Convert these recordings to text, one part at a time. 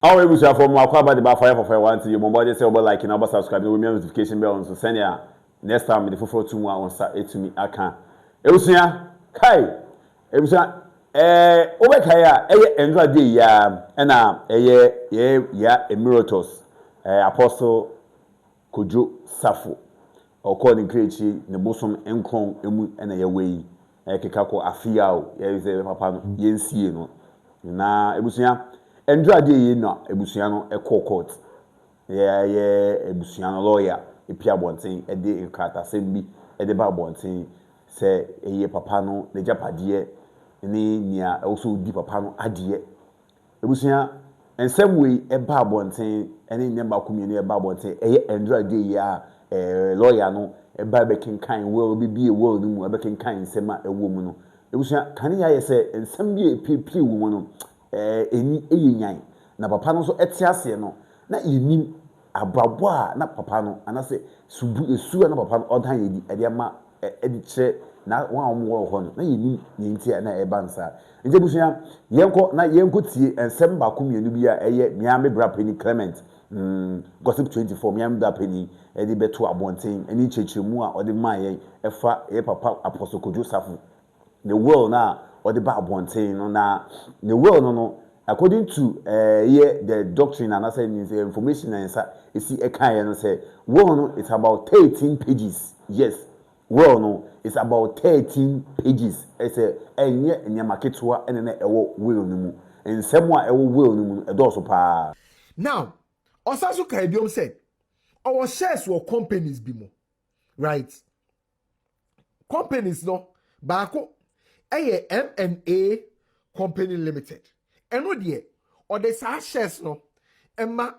Our able to from Aquaba the fire for one to your mobile say about like and subscribe with notification bell on so send ya next time the for 2 on start it to me aka. Ebusia kai ebusia obekaya endra dey ya na ya emeritus apostle Kojo Safo according krechi ne bosom enkron emu na ye wei keka ko afia o ye say papa no yensie no na ebusia endra dey yi na ebusia no court ebusia no lawyer epia bonten e dey nkata sembi e dey ba bonten say eye papa no le japade ni nia also di papa no ade ebusia ensem we e ba bonten ene nyamba komienu e ba bonten eye endra dey ya lawyer no e ba be kinkan will be a will no mu e be kinkan nsema ewo mu no ebusia kan ya ye say ensem bi epipiri wo mu no eni eyenyan na papa no so etiase no na yenim abrabo a na papa no anase subu esu na papa no odan yedi ede ma edi kire na wan omwo ho no na yenim yenti na ebansa nje busia yenko tie ensem ba komienu bi a eye miame bra pani Clement gossip 24 miame da pani edi beto abonten eni chechemu a ode ma yen efa papa apostle Kojo Safo the world na ode ba abonten no na the world no according to the doctrine and say information and see a kind and say no it's about 13 pages. Yes, no it's about 13 pages. I say enye nyamaketwa ene ewo will no mu ensem a ewo will no mu edoso pa. Now osaso kaibiom said our shares were companies bimo, right? Companies no baako eye M&A company limited. Eno de or the shares no emma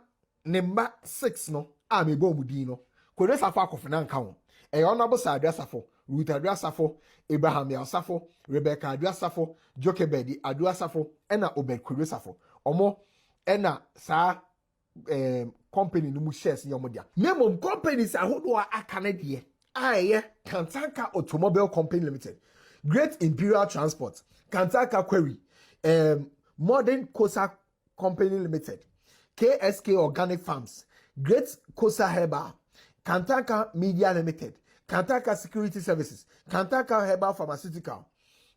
nemba 6 no a me bo mudi no Kojo Safo Akofena nka ho e honorable Adwoa Safo Ruth Adwoa Safo Abraham Safo Rebecca Adwoa Safo Jokebedi Adwoa Safo ena Obed Kojo Safo omo ena sa company no mu shares ni omo dia memo companies ahodo akane de aye Kantanka Automobile Company Limited, Great Imperial Transport, Kantanka Quarry, Modern Kosa Company Limited, KSK Organic Farms, Great Kosa Herbal, Kantanka Media Limited, Kantanka Security Services, Kantanka Herbal Pharmaceutical,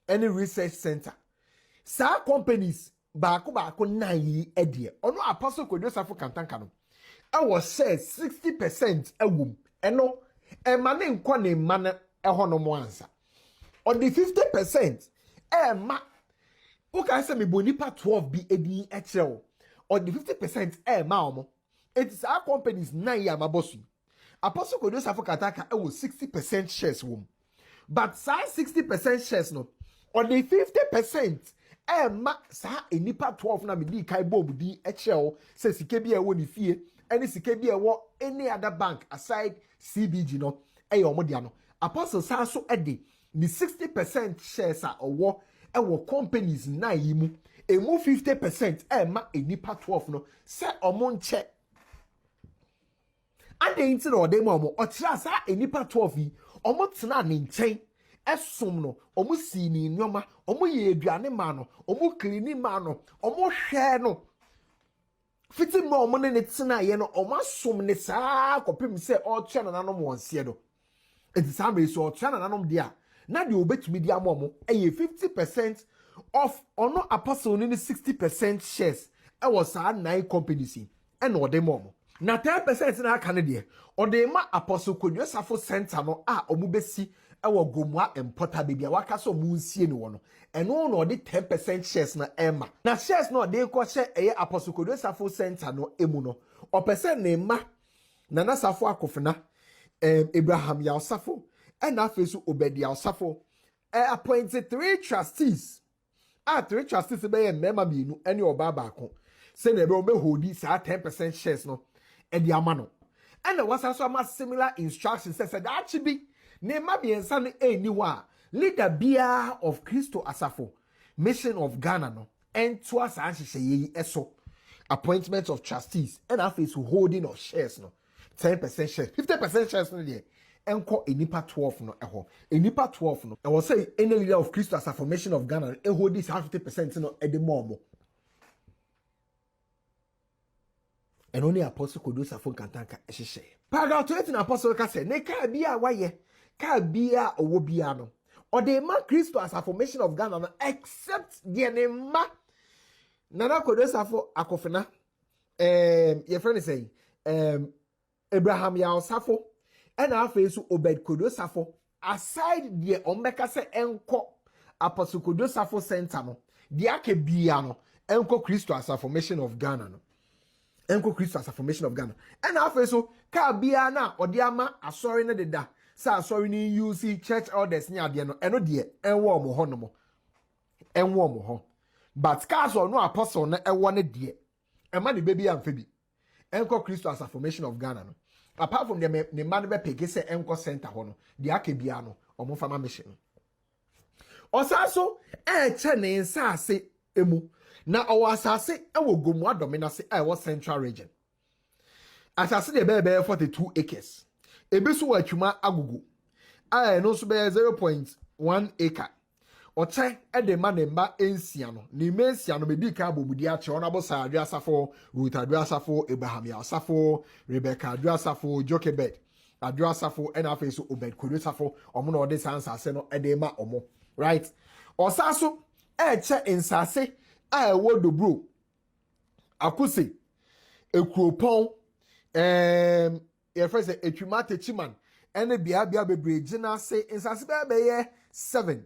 any research center. Sa companies baako na yi edie. Ono Apostle Kojo Safo Kantanka no. I was said 60% ewum. Eno emane nkwa ne mana eho no mo ansa. On the 50% ma uka say me bonipa 12 bi edi echew. On the 50% ma omo. It is our companies 9 ya mabosu. Apostle Kojo Safo Kantanka e was 60% shares wom. But sa 60% shares no. On the 50% ma sa enipa 12 na me di kai bob di echew say sike bi e wo ni fie any sike bi e wo any other bank aside CBG no omo dia no. Apostle sa so ede the 60% shares are owo ewo companies na yimu emu 50% ma enipa 12 no se omo nche ade nti na ode ma omo ochira sa enipa 12 yi omo tena ne nchen esom no omo si ni nyoma omo ye aduane ma no omo klini ma no omo hwe no fiti mo omo ne tena ye no omo asom ne saa kopim se o twa na nanom wonse do enti saa me so o twa na nanom dia na de obetumi dia mo 50% of ono Apostle ni 60% shares e was saa 9 companies e na ode mo na 10% na aka ne de ode ma Apostle Kojo Safo center no a omo besi ewo gomwa importer bibia waka so mu nsie ni wono eno no ode 10% shares na ema na shares no ode ko hye eye Apostle Kojo Safo center no emu no o percent na ema na Safo Akofena Abraham Safo and afesu Obed Safo appointed 3 trustees 3 trustees be member bienu ene oba baako say na be obe holdi sa 10% shares no e di amano and was also ama similar instructions say that should be ne ma biensa no eniwa leader bia of Christo Asafo mission of Ghana no ento asa anhyehyɛ yi eso appointment of trustees and afesu holding of shares no 10% shares 50% shares no there enko enipa 12 no eho enipa 12 no e was say any leader of Christo as a formation of Ghana e hold this 50% no e de more and only apostle could do Safo Kantanka ehye. Paragraph 20 na apostle ka say ne ka bia waye ka bia owo bia no or the man Christo as a formation of Ghana no, except the nema Nana could do Safo Akofena your friend is saying Abraham ya Safo and our face Obed Kodo Safo aside the Omeka se enko apostle Kodo Safo center no the ake bia no enko Christo as a formation of Ghana no enko Christo as a formation of Ghana and our face so ka bia na odiama asori na deda sa asori ni UC church elders ni ade no eno de enwo mo ho no mo enwo mo ho but cars or no apostle na ewo ne de ema ne baby amfa bi enko Christo as a formation of Ghana no apart from the man be pege se enko center ho no de ake bia no omo fama mission osaso che ne nsase emu na owo asase ewo gomu adome se ewo central region asase de be 42 acres ebisu wa atwuma agugu no so be 0.1 acre oche ede ma ne mba ensia no ni mensia no bedi ka abomudi ache ona bosa adwa safo Ruth adwa safo Abraham ya safo Rebecca adwa safo Jochebed adwa safo ena afa so Obed kodo safo omo na ode sansa ase no ede ma omo right osaso che ensase ewo dobro akuse ekropon your friend say etwuma techiman ene bia bebre gina say ensase be ye 7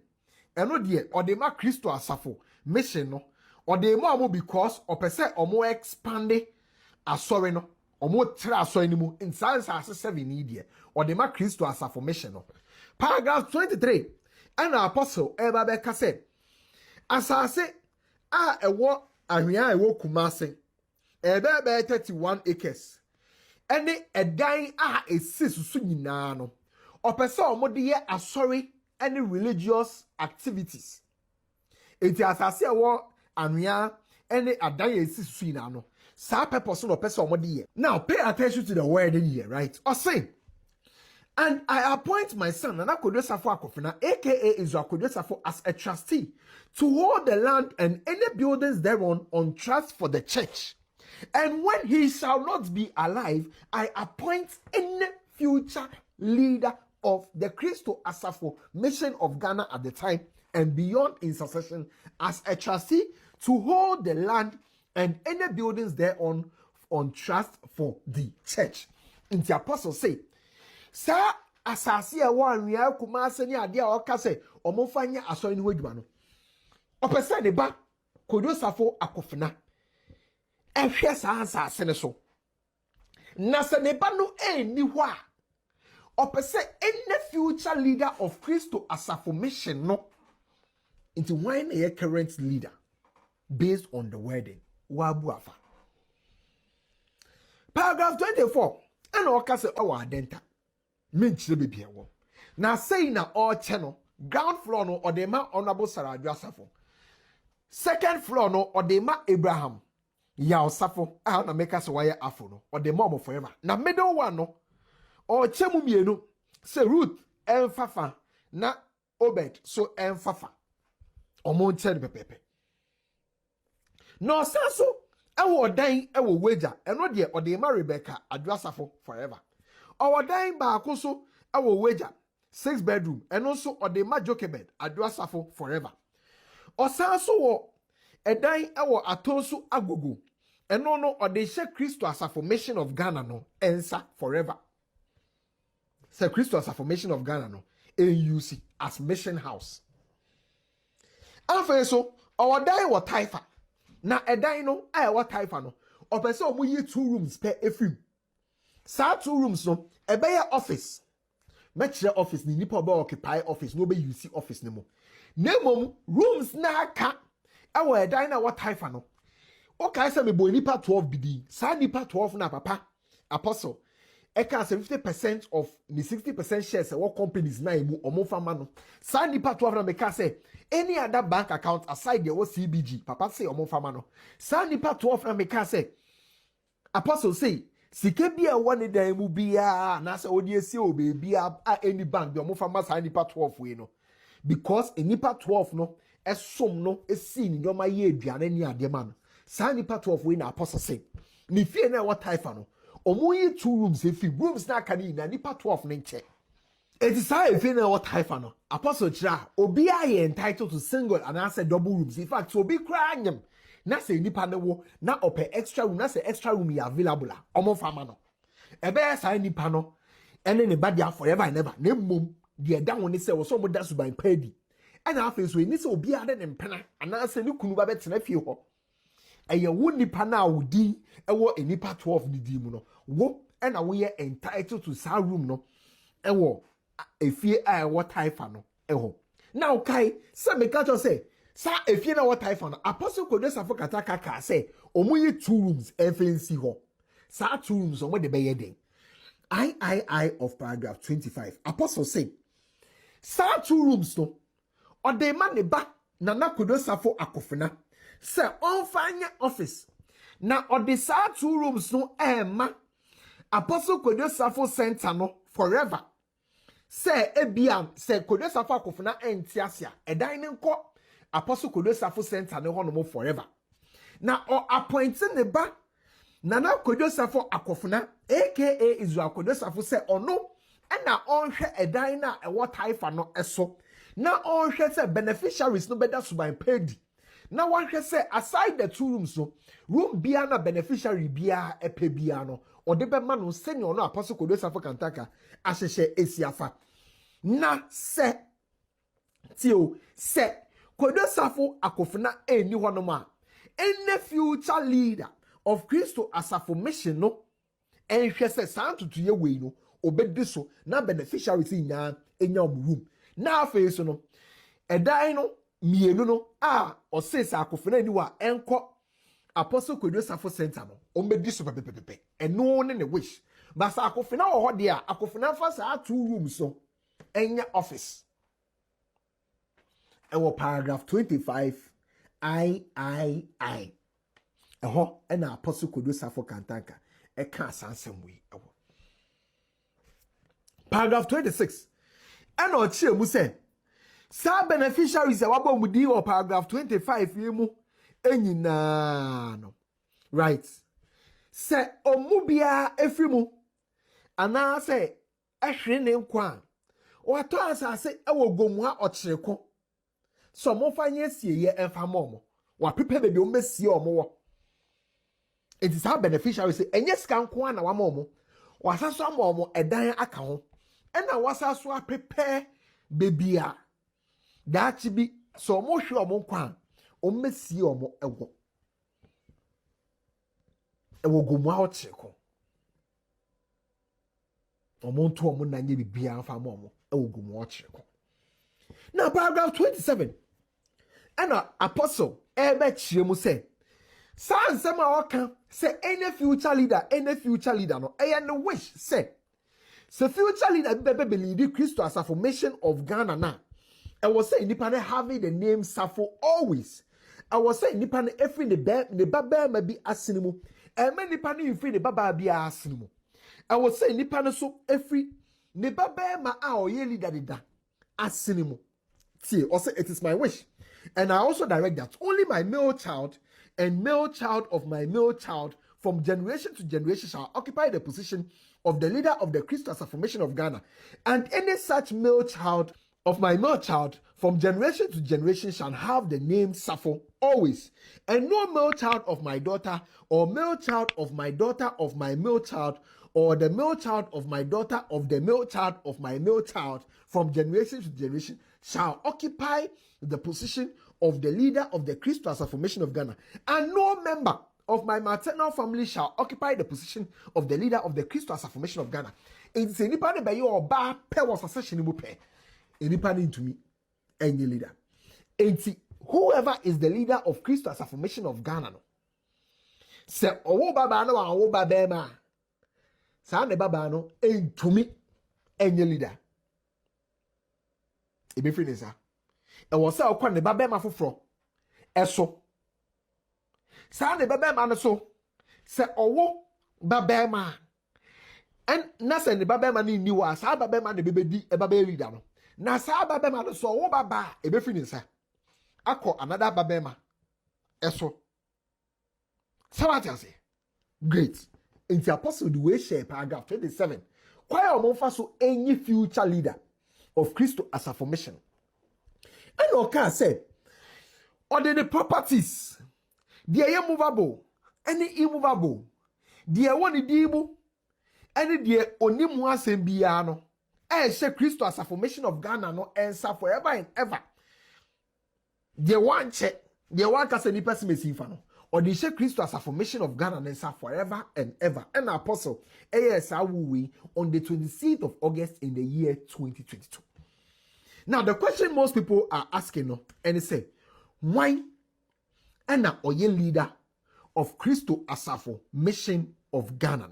eno de odema Christo asafo mission no odema omo because opese omo expand asori no omo tra asori ni mu nsase 7 ni de odema Christo asafo mission no paragraph 23 ana apostle eba be ka say asase a ewo ahwea ewo kumase ebe 31 acres ene edan a esisusu nyina no opese omode ye asori any religious activities enti asase ewo anwea ene adan ye esisusu nyina no sa purpose no opese omode ye. Now pay attention to the word in here, right? Or say, and I appoint my son Nana Safo Akofena, aka Israel Safo, as a trustee to hold the land and any buildings thereon on trust for the church. And when he shall not be alive, I appoint any future leader of the Christo Asafo mission of Ghana at the time and beyond in succession as a trustee to hold the land and any buildings thereon on trust for the church. In the apostle say, Sir, asase e wa anwea kumase ni ade a oka se omofanya asori ni hodwuma no. Opese ne ba Kodo Safo Akofena. Ehwe sa asase ne so. Na se ne ba no eni ho a opese any future leader of Christo Asafo mission no. Into when a current leader based on the wording. Wabu afa. Paragraph 24. And oka se owa adenta. Minchire bebi ewo. Na say na all channel ground floor no odema honorable Sarah Adwoa. Second floor no odema Abraham ya Safo na make us wire afo no odema omo forever. Na middle one no o chemu mienu say Ruth enfafa na Obed so enfafa. Omo nchen pepepe. No saso ewo dan ewo wager eno de odema Rebecca Adwoa forever. Our dying baako so our wager 6 bedroom and also odema Jochebed Adwoa Safo forever. Osan so wo edan ewo atonso agogo eno no odehye Christo Asafo mission of Ghana no ensa forever. Say Christo Asafo mission of Ghana no AUC as mission house. Afa so our dying wo taifa na edan no aye wo taifa no opese omuyi 2 rooms per efim. Sa 2 rooms no ebeye office metche office ni nipa ba occupy office no be use office ne mo nemom rooms na aka ewo edan na what type no o kai say me boy nipa 12 bidi sa nipa 12 na papa apostle e ka say 50% of the 60% shares what companies na emu omo fama no sa nipa 12 na me ka say any other bank account aside the CBG papa say omo fama no sa nipa 12 na me ka say apostle say sike bia woni dan mu bia na se odi esi obebi a any bank de omo fama sa nipa 12 we no because nipa 12 no esom no esi ni nyoma ye aduane ni ade ma no sa nipa 12 we na apostle say ni fie na what type no omo yi 2 rooms efi rooms na aka ni na nipa 12 ne nche it is how fie na what type no apostle kira obi aye entitled to single and answer double rooms in fact obi kra anyam na say nipa ne wo na ope extra room na say extra room ya available omo fama no ebe ya say nipa no ene ne ba dia forever and ever na mum de da woni say wo so mo da suban padi ena afa so ni say obi ade ne mpena ana say ni kunu ba betena fie ho eye wo nipa na wodi ewo enipa 12 ni di mu no wo ena wo ye entitled to sa room no ewo efie a ewo taifa no eho now kai say me catch say sa efie na what type no apostle kodo Safo KANTANKA say omuyi 2 rooms FNC ho sa 2 rooms omo de beye den I of paragraph 25 apostle say sa 2 rooms no o de ma ne ba nana kodo Safo Akofena say on fanya office na o de sa 2 rooms no ma apostle kodo Safo center no forever say ebiam say kodo Safo Akofena entiasia edan ne nko apostle kodo Safo center ne hono mo forever na o appointing ne ba nana kodo Safo Akofena aka Israel kodo Safo say ono na onhwe edan na ewo taifa no eso na onhwe say beneficiaries no beda suban pedi na wanhwe say aside the 2 rooms no room bia na beneficiary bia epe bia no ode be ma no senior no apostle kodo Safo KANTANKA ahyehye esiafa na se tio se kodo Safo Akofena eni honoma any future leader of Christo asafo mission no enhwe se santutu ye wei no obedi so na beneficiaries nya enya room na afeso no edan no mienu no osesa Akofena ni wa enko apostle kodo Safo center no ombedi so pepepepe eno ne wish but sa Akofena wo ho de Akofena fa sa 2 rooms so enya office ewo paragraph 25 I eho ena apostle kodo Safo KANTANKA eka sansem wi ewo paragraph 26 ena ochie mu se sa beneficiaries e wabo mu di o paragraph 25 yemu enyina no right se omubia efrimu ana se ehwe ne nkwa wato asase ewo gomwa ochireko so mo fanye sieye enfa momo wa prepare baby o mesie omo wo it is how beneficiaries say enye sika nko na wa momo wasaso momo edan aka ho ena wasaso a prepare baby a dachi bi so mo hwe omo nko o mesie omo ewo gomwa ochireko omo nto omo na nye bibia enfa momo ewo gomwa ochireko. Now paragraph 27 and apostle ebe chiremu say san sema waka say any future leader no no wish say future leader be lead Christo as a formation of Ghana na I was say nipa ne having the name Safo always I was say nipa ne every ne baba ma bi asinimu e me nipa ne free ne baba bi asinimu I was say nipa ne so every ne baba ma a oye leader da asinimu. Also, it is my wish, and I also direct that only my male child and male child of my male child from generation to generation shall occupy the position of the leader of the Christo as a formation of Ghana, and any such male child of my male child from generation to generation shall have the name Safo always, and no male child of my daughter or male child of my daughter of my male child or the male child of my daughter of the male child of my male child from generation to generation shall occupy the position of the leader of the Christo as a formation of Ghana, and no member of my maternal family shall occupy the position of the leader of the Christo as a formation of Ghana. It's anybody by your bar pair was a session in pay. Anybody into me, any leader. And whoever is the leader of Christo as a formation of Ghana, no. Say, oh, Baba, no, oh, Baba, San Baba, no, into me, any leader. Ebe free nisa. E wose akwa ne babema foforo. Eso. Sa ne babema no so. Se owo babema. En na se ne babema ni ni wa sa babema ne bebedi e baba leader no. Na sa babema no so owo baba ebe free nisa. Akọ another babema. Eso. Sa what you say? Great. In the apostle, the way share paragraph 27. Why are so any future leader of Christ as a formation? And okay said, or the properties, the movable, any immovable, the one dibu, any the onimwa sembiano, and say Christ as a formation of Ghana no answer forever and ever. The one check, the one can any person may see fano. Or they say Christ as a formation of Ghana and answer forever and ever. And apostle, ASAWE on the 26th of August in the year 2022. Now, the question most people are asking, and they say, why Anna Oye leader of Christo Asafo mission of Ghana?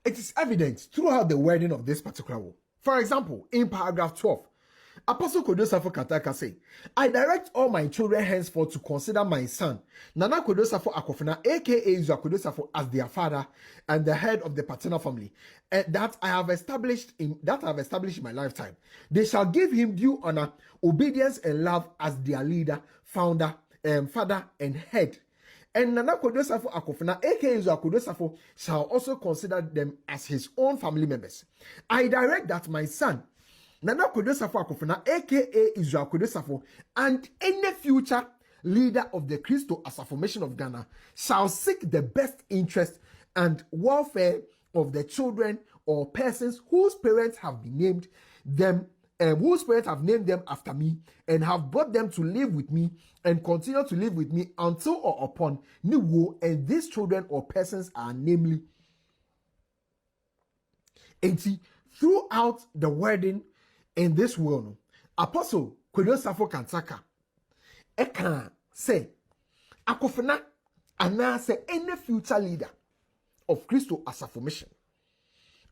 It is evident throughout the wording of this particular word. For example, in paragraph 12, Apostle Safo KANTANKA'S say, I direct all my children henceforth to consider my son, Nana Safo Akofena, aka Safo, as their father and the head of the paternal family, and that I have established in my lifetime. They shall give him due honor, obedience, and love as their leader, founder, father, and head. And Nana Safo Akofena, aka Safo, shall also consider them as his own family members. I direct that my son, Nana Safo Akofena, aka Israel Safo, and any future leader of the Christo as a formation of Ghana shall seek the best interest and welfare of the children or persons whose parents have been named them, whose parents have named them after me and have brought them to live with me and continue to live with me until or upon new, and these children or persons are namely. And see, throughout the wording in this world, Apostle Safo KANTANKA can say, Akofena, and say any future leader of Christo as a formation.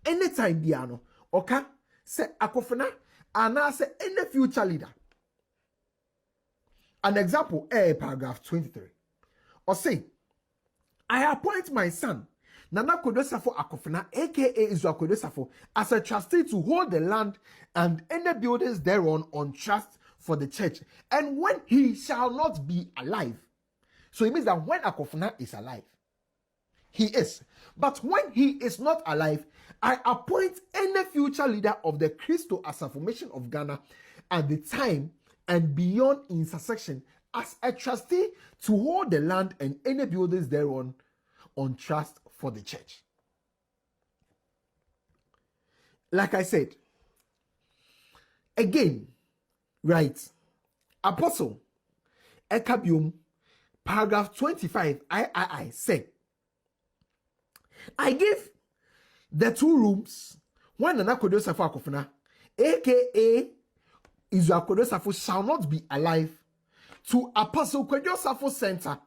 Anytime Diano, okay, say Akofena, and say any future leader. An example, paragraph 23. Or say, I appoint my son, Nana Safo Akofena, aka Israel Safo, as a trustee to hold the land and any buildings thereon on trust for the church, and when he shall not be alive. So it means that when Akofena is alive, he is. But when he is not alive, I appoint any future leader of the Christo as a formation of Ghana at the time and beyond in succession as a trustee to hold the land and any buildings thereon on trust for the church. Like I said, again, right, Apostle Ekabium, paragraph 25, I say, I give the 2 rooms when Nana Safo Akofena, aka Israel Safo, shall not be alive, to Apostle Safo Center,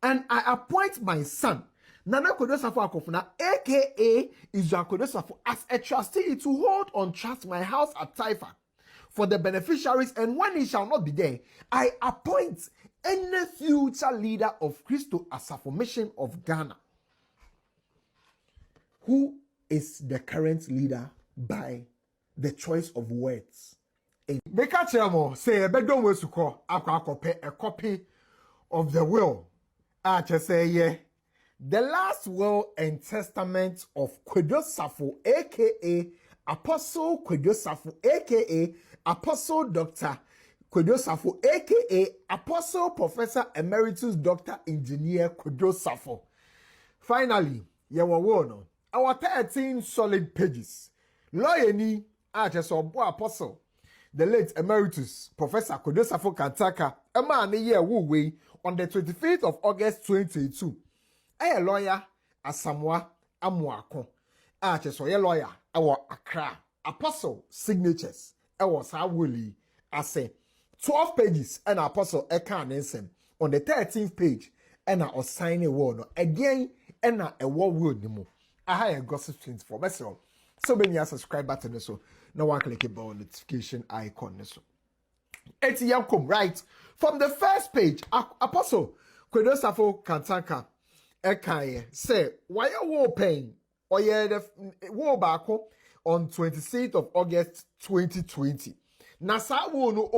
and I appoint my son, Nana Safo Akofena, aka Israel Safo, as a trustee to hold on trust my house at Taifa for the beneficiaries, and when he shall not be there, I appoint any future leader of Christo as a formation of Ghana. Who is the current leader by the choice of words? Make a chairman say a bedroom was to call a copy of the will. I just say, yeah. The last will and testament of Safo, aka Apostle Safo, aka Apostle Dr. Safo, aka Apostle Professor Emeritus Dr. Engineer Safo. Finally, our 13 solid pages. Lawyer ni Apostle, the late Emeritus Professor Safo KANTANKA, a man a year way on the 25th of August 2022. A lawyer Asamoah Amuako. Lawyer our Accra. Apostle signatures. Was how willy I say 12 pages and Apostle Eka on the 13th page and I sign a word again and a word no. I have a gossip 24 myself. So many subscribe button so no one click the bell notification icon so. It's Yankum right from the first page. Apostle Safo KANTANKA Eka say why you war pain or yeah the war back on 26th of August 2020. Na sa wo no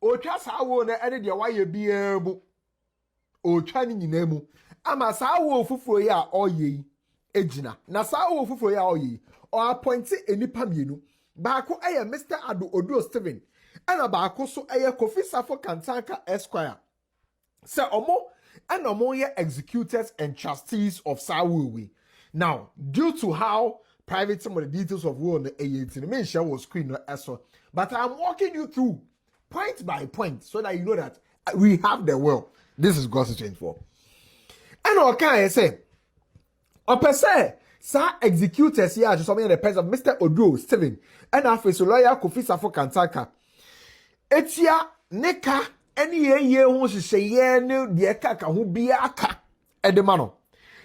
otwa sa wo na ede de waye bia bu otwa ni nyina mu ama sa wo fufuo yi a oye ejina na saa wo foforo ya oyi o appoint enipa mienu baako eye Mr. Adwoa Steven ana baako so eye Kofi Safo Kantanka Esquire se omo and omo ye executors and trustees of Sawowi. Now, due to how private some of the details of will on the A18, may share was screen no so, but I'm walking you through point by point so that you know that we have the will. This is Gospel 24. And okay, I say, or per se, sa executors here just something in the presence of Mr. Adwoa Steven and after so lawyer Kofi Safo Kantanka. Etia neka any ye ho hye ne de kaka ho bia aka edema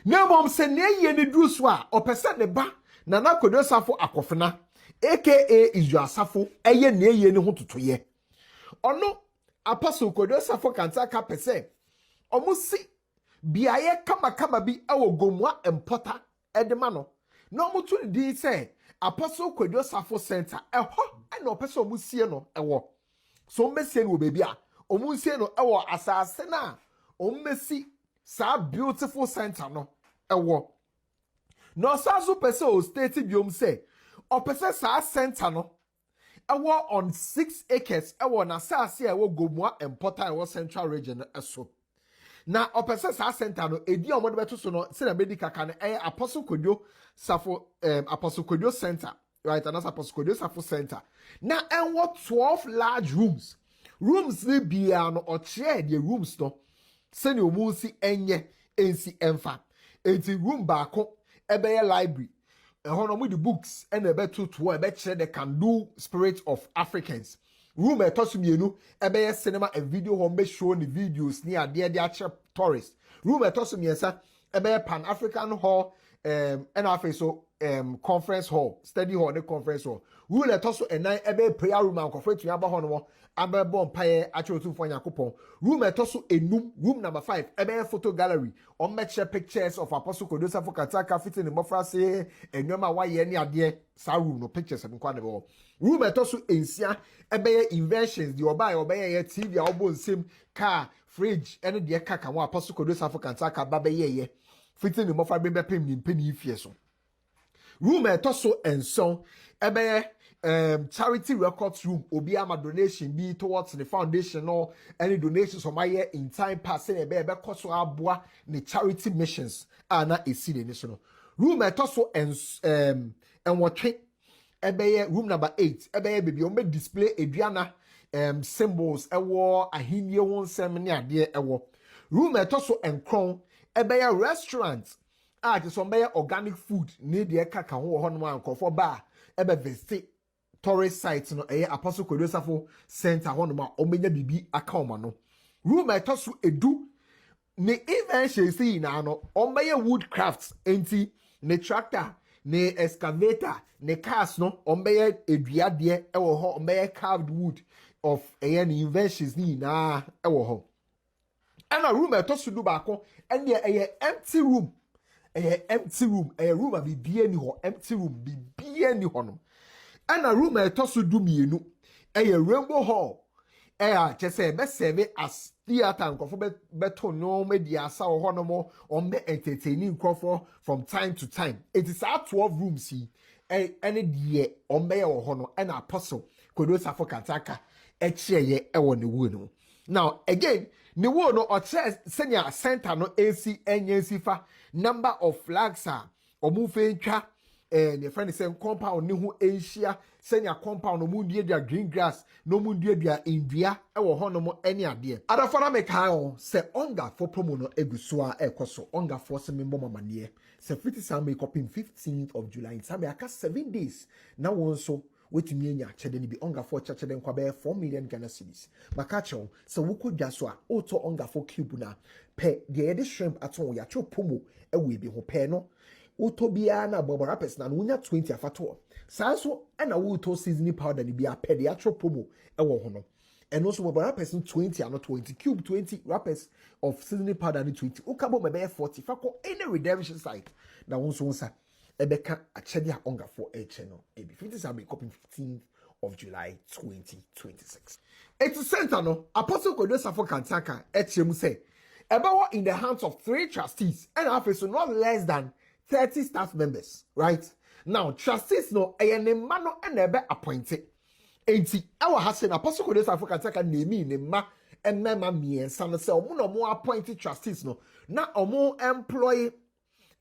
na mom se ne ye ne duru so a opese ne ba na Kodo Safo Akofena aka is your Safo eye ne ye ne ho totoye ono Apostle Kodo Safo Kantanka pese omusi biaye kama bi awo gomwa empota edema no mutu di se Apostle Kodo Safo Center eho na opese omusie no ewo so mesie no baby a omunsie no ewo asase na omesi sa beautiful center no ewo no saso pese o state biom say o pese sa center no ewo on 6 acres ewo na asase ewo gomua empota ewo central region eso na o pese sa center no edi omo de beto so no se na medical kan Apostle Kodo Safo Apostle Kodo Center, right? And that's Apostle Kodo Safo Center. Now, and what 12 large rooms? Rooms ni biya no or share the rooms no. Send you musi enye ensi enfa. Enti room bako ebe library. Hono mu the books and ebe to ebe share the can do spirit of Africans. Room e tosu mienu ebe cinema and video home be show the videos near the actual tourists. Room e tosu miensa ebe Pan African Hall and after so conference hall, study hall, the conference hall. Rule let us a nine ebe prayer room and conference to Yaba Hono, Abe Bon Paye, actual two for Yakupon. Room at also a room number 5, ebe photo gallery, or match pictures of Apostle Kodo Safo Kantanka fitting in Mofrase, and Yoma Why any idea, sa room, no pictures and quantible. Room at also in Sia, ebe inventions, the obey TV, elbow, sim, car, fridge, and the kaka, Apostle Kodo Safo Kantanka, Babe ye. Fitting the Mofra Bembe penny fieso. Room at also and so ebe charity records room obi ama donation be towards the foundation or any donations from my year in time passing ebe koso aboa the charity missions ana esi de national room at also and what ebe room number 8 ebe baby on display eduana symbols ewo ahinie won sem ne ade ewo room at also and crown ebe restaurant just some organic food need the kaka ho ho no anko for bar ebe visit tourist sites no Apostle Kodo Safo Center ho no ma omenya bibi aka oma no room etoso edu ne even she see na no omeye wood crafts enti ne tractor ne excavator ne cars no omeye eduade ewo ho omeye carved wood of ne inventions ni na ewo ho ana room etoso du ba ko ene empty room empty room a room a bibie ni ho empty room bibie ni ho no and a room a tosu du mienu a rainbow hall just say be serve as theater nkofo beto no media sa ho no mo on be entertaining nkofo from time to time. It is our 12 rooms see any die on be ho no and Apostle Kodo Safo Kantanka ye ewo ne wo no. Now again ne wo no o senior center no AC NNC fa number of flags are omufe ntwa ne friend say compound ne ho enhia senior compound no mundie dia green grass no mundie dia indua ewo ho no mo ene ade adafora meka o se onga for promo no eguso a ekoso onga for se membo mamane se fiti sam make up in 15th of July sam aka 7 days na won so wetumi anya chede ni bi onga for chede nkwa be 4 million Ghana cedis makacho se wukodwa so a oto onga for cube na pe de ede shrimp aton ya cho promo ewe bi ho pe no utobia na bobora person na unya 20 afato sanso na wuto seasoning powder ni bia pe de atro promo ewo ho no and also bobora person 20 and not 20 cube 20 wrappers of seasoning powder ni 20 ukabo mebe 40 fako any redemption site na wonso nsa ebeka achede a onga for channel ebi 50 sabe copy 15th of July 2026 it's center no Apostle Kodo Safo Kantanka echemu say ebawo in the hands of 3 trustees and after so not less than 30 staff members, right? Now, trustees no, ne ma no ebe appointed. Enti, ewa hase na Apostle Kodesu Safo Kantaka nemi ne ma emema miensa no se omo no mo appointed trustees no. Na omo employ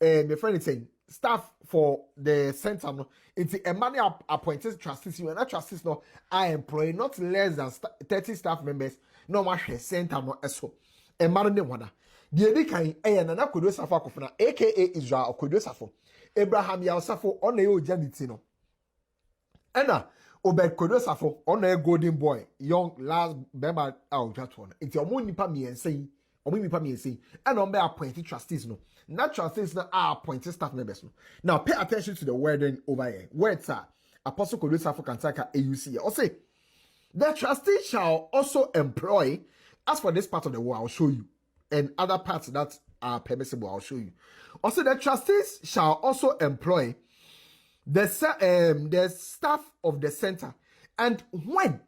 my friend is saying staff for the center no. Enti emani appointed trustees you na trustees no I employ not less than 30 staff members no ma hwe center no eso. Emano ne wada. Die di kan na Kodesu Safo Akofena aka Israel Kodesu Safo. Abraham ya Safo on e ojaniti no. Ena Obed Kodesu Safo on a golden boy, young last member out that one. It's your money pa me and say, or me pa me and say, and on be appointed trustees no. Not trustees no are appointed staff members no. Now pay attention to the wording over here. Words are Apostle Kodesu Safo Kantaka AUC. Or say the trustees shall also employ. As for this part of the word, I'll show you, and other parts that are permissible, I'll show you. Also, the trustees shall also employ the staff of the center. And when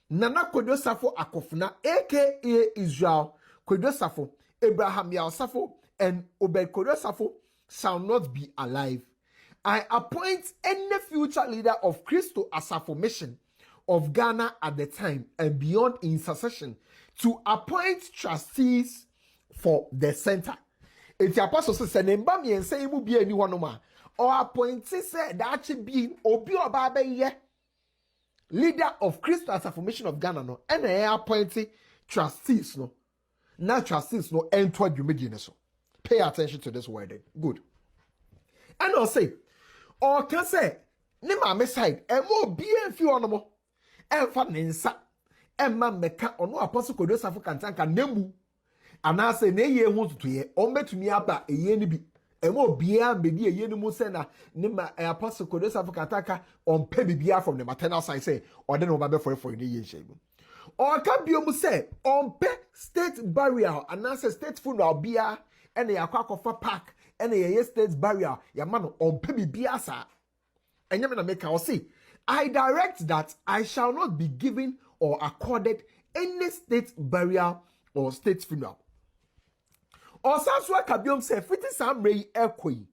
Nana Kodesu Safo Akofena, aka Israel Kodesu Safo, Abraham Yao Safo, and Obed Kodesu Safo shall not be alive, I appoint any future leader of Christo Asafo Mission of Ghana at the time and beyond in succession to appoint trustees for the center. If the apostle says, "Nemba mi ense imu bi anyone no ma," or appointed said that should be obi oba ye leader of Christo Asafo Mission of Ghana no, and appointed trustees no, not trustees no enter the so. Pay attention to this wording. Good. And I'll say, or can say, ne ma side, and more be a few animal. Emfa nensa emma meka ono Apostle Kodesu Safo Kantanka nemu anase na eye hu tutuye o metumi aba eye ni bi ema obia mbedi eye ni mu se na ne ma Apostle Kodesu Safo Kantanka on pe bibia from the maternal side say o de no ba be for ni eye nhegu o ka biom say on pe state burial anase state funeral bia ene yakwa park ene ye state burial ya ma no on pe bibia sa enyame na meka o say I direct that I shall not be given or accorded any state burial or state funeral. Or Sanswa Kabiom say, Fiti Sam Ray Ekoi.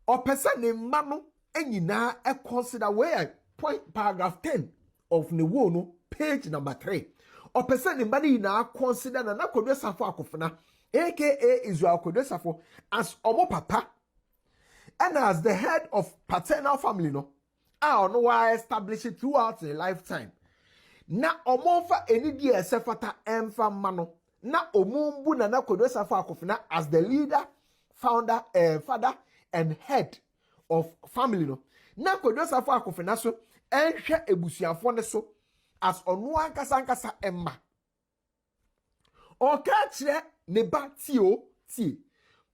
Or person named Mano, and you now consider where point paragraph 10 of Newono, page number 3. Or person named Badi now consider na Kodesu Safo Akofena, aka Israel Kodesu Safo, as Omo Papa, and as the head of paternal family, no. I don't know why I established it throughout a lifetime. Na omonfa eni di esefata emfa mano. Na omumbu na Kodesu Safo Akofena as the leader, founder, father, and head of family no. Na Kodesu Safo Akofena so enhwe ebusuafo ne so as onu ankasa emma. Oka kire ne ba tie.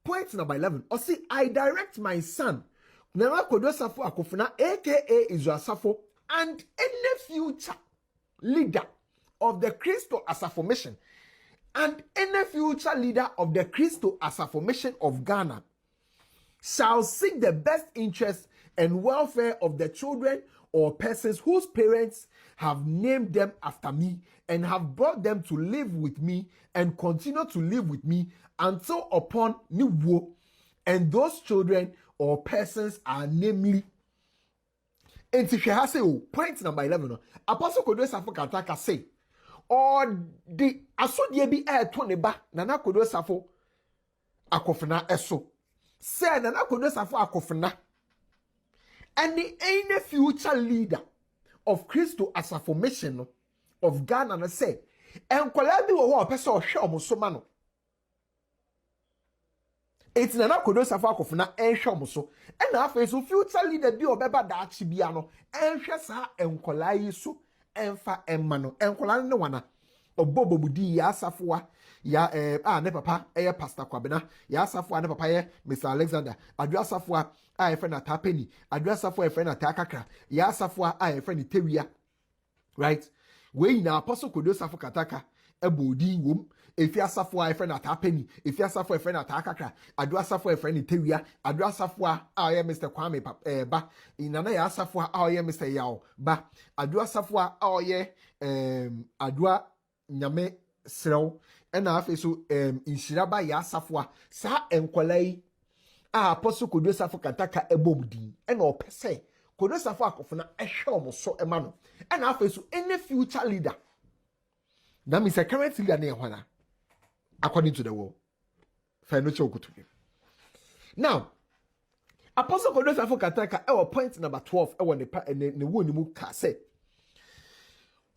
Point number 11. O see I direct my son Nana Kodesu Safo Akofena, aka Israel Safo, and any future leader of the Christo Asafo Mission, and any future leader of the Christo Asafo Mission of Ghana shall seek the best interest and welfare of the children or persons whose parents have named them after me and have brought them to live with me and continue to live with me until upon Niwo, and those children or persons are namely. And if you have say, point number 11, Apostle Kodesu Safo Kantaka say, or the asodie bi toneba Nana Kodesu Safo Akofena eso. Say Nana Kodesu Safo Akofena and the any future leader of Christo Asafo Mission of Ghana na say, and kwala bi wo person ohwe omosoma no. It's Nana Kodesu Safo Akofena enhwe so and afa so future leader bi obeba da achi bia no enhwe sa enkola yi so enfa emma no enkola ne wana obobobudi ya asafoa ya ne papa pastor Kwabena ya asafoa ne papa Mr Alexander Adwoa asafoa friend Atapeni Adwoa asafoa friend Atakakra ya asafoa friend Tewia, right? We na Apostle Kodesu Safo Kantaka ebodi wom efi asafo a friend Atapeni efi asafo a friend Atakakra Adwoa asafo a friend Tewia Adwoa asafo a Mr Kwame ba inana ya asafo a Mr Yao ba Adwoa asafo a Adwoa nyame serew ena afi so inshiraba ya asafo sa enkwalai Apostle Kojo Safo Kantaka ebomdi and or per se Kojo Safo Akofena ehwe so emano and after so any future leader that means a current leader near hwana according to the world financial good to him. Now Apostle Kojo Safo Kantaka point number 12 ne wo ni mu ka say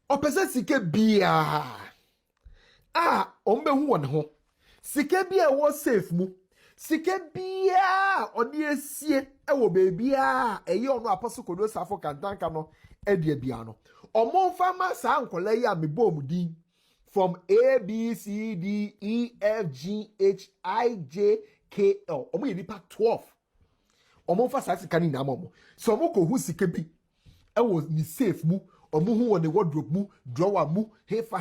opese sike bia ombehu won ho sike bia wo safe mu sike bia odi esie wo bebia eye ono Apostle Kojo Safo Kantanka no edie bia no omonfa ma sa ankola ya mebom din from A B C D E F G H I J K L omo nipa 12 omonfa sa sika ni na momo so mo ko hu sike bi ni safe mu omo hu won the wardrobe mu drawer mu hefa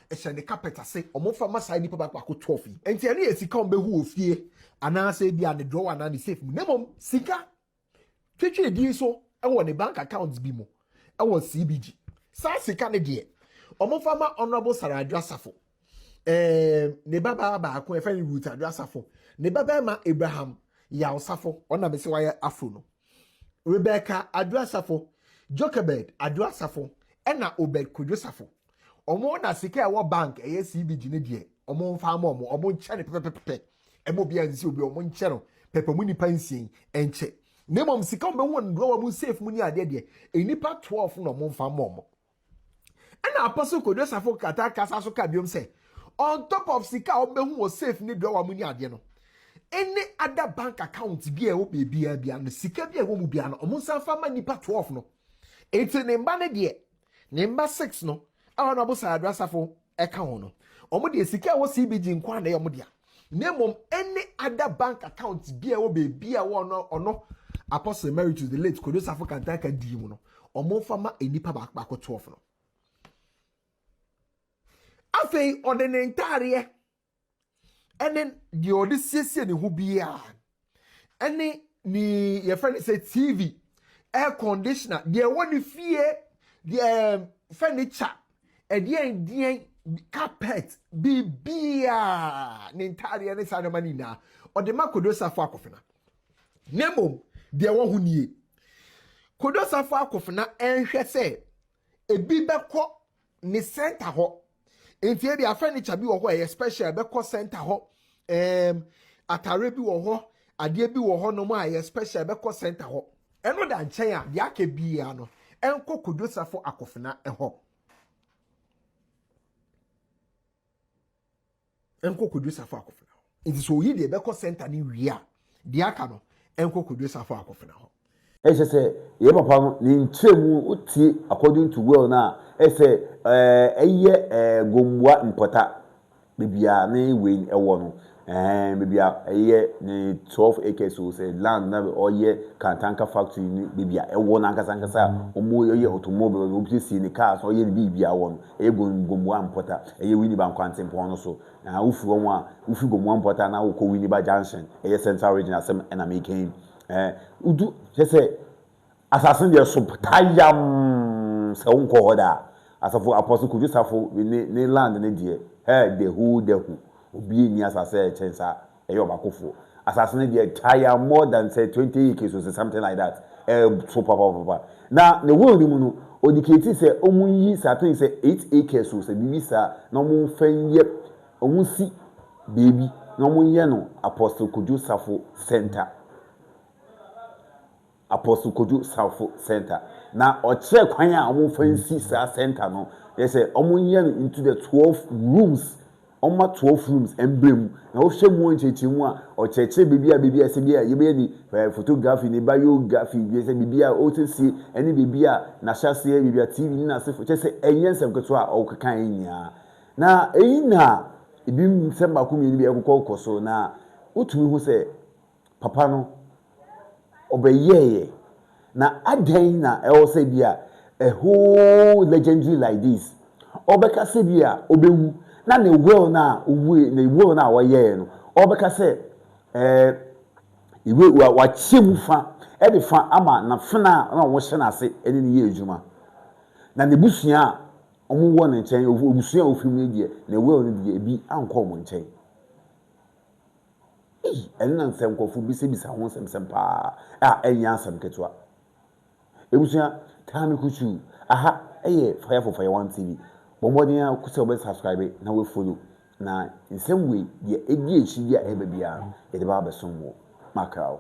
ehye ne carpet ase omo fa masai ni papa ko 12 enti ene esika on be hu ofie ana say bia ne drawer na ne safe mu nemom sika twetwe di so won ne bank accounts bi mu won CBG sa sika ne de omo fa ma honorable Adwoa Safo ne baba ba ko efa ni root Adwoa Safo ne baba ma Abraham ya Safo ona me se waye afro no Rebecca Adwoa Safo Jochebed Adwoa Safo ena Obed Kojo Safo omo na sika wo bank eye CBG ne de omo mfa ma omo nche ne pepepepe emo bia nsi obi omo nche no pepe mu nipa nsien enche nemom sika ombe won drawer mu safe mu ni ade de enipa 12 no omo mfa ma omo ena Apostle Kojo Safo Kantaka so ka biom say on top of sika ombe hu wo safe ni drawer mu ni ade no any other bank account bia wo bia no sika bia wo mu bia no omo nsa fa ma nipa 12 no enti ne mba ne de ne mba 6 no Honorable Adwoa Safo eka ho no omo de sika wo CBG nkwa na omo dia nemom any other bank account bia wo bia wo ono Apostle Emeritus the late Kojo Safo Kantaka di mu no omo fa ma enipa ba ko 12 no afei ordinary entire enen di odi siesie ne hu bia ene ni ye friend say TV air conditioner the one fie the furniture edien carpet bibia ne entire ne sa no mani na ode ma Kojo Safo Akofena nemom de wo hu nie Kojo Safo Akofena enhwe se ebi beko ne center ho enti e bia furniture bi wo ho e special beko center ho atare bi wo ho ade bi wo ho no ma e special beko center ho eno da nchen a de aka bia no enko Kojo Safo Akofena ho enko Kojo Safo Akofena enti so yi de beko center ni wia de aka no enko Kojo Safo Akofena ho say ye papa no ni ntremu utie according to well na say eye gomwa mpota bibia ne we ewo no bibia eye ni 12 acres so say land na oye Kantanka factory ni bibia ewo na nkasa omo ye automobile no bi si ni cars oye ni bibia wo no eye gomwa mpota eye wini ba nkwante mpo no so na ufu won a ufu gomwa mpota na wo ko wini ba junction eye central region asem na making udu say assassin de subtayam se unko hoda asafo Apostle Kojo Safo ni land ne de the who obi ni asase chensa eyo bakofo assassin de tire more than say 20 acres or something like that so papa na the world ni mu no odicate say omunyi certain say 8 acres or say bibisa na omun fanye omun si baby na omun ye no Apostle Kojo Safo Center Apostle Kojo Safo Center na oche kwan a omun fancy sa center no they say omun ye into the 12 rooms oma 12 rooms emblem na o hwemu onchechi mu a ocheche bibia se bia ye be ni photography ni biography bi se bibia o tesi eni bibia na hyase bibia TV ni na se che se enyensem keto a o kekan enya na eyina ebi msemba ku mi ni bi ekokọ so na utumi hu se papa no obeyeye na adan na e say bia a whole legendary like this obeka se bia obewu na ne will na uwe ne will na waye no obeka se iwe wa chemufa e de fa ama na fena na wo hye na ase ene ne ye adwuma na ne busua omo wo ne nchen obusua ofim ne die ne will ne die bi ankọ mo nchen ɛno na nsɛm nkɔfo bisa ho nsɛm paa a ɛnyɛ asɛm ketewa ebusua time kuchu aha ɛyɛ fire for fire one tv bɔmmɔden a kusɛ wɔbɛ subscribe na we follow na nsɛm wei deɛ ɛdi akyi bi a ɛbɛ bia yɛde ba abɛsom wɔ macau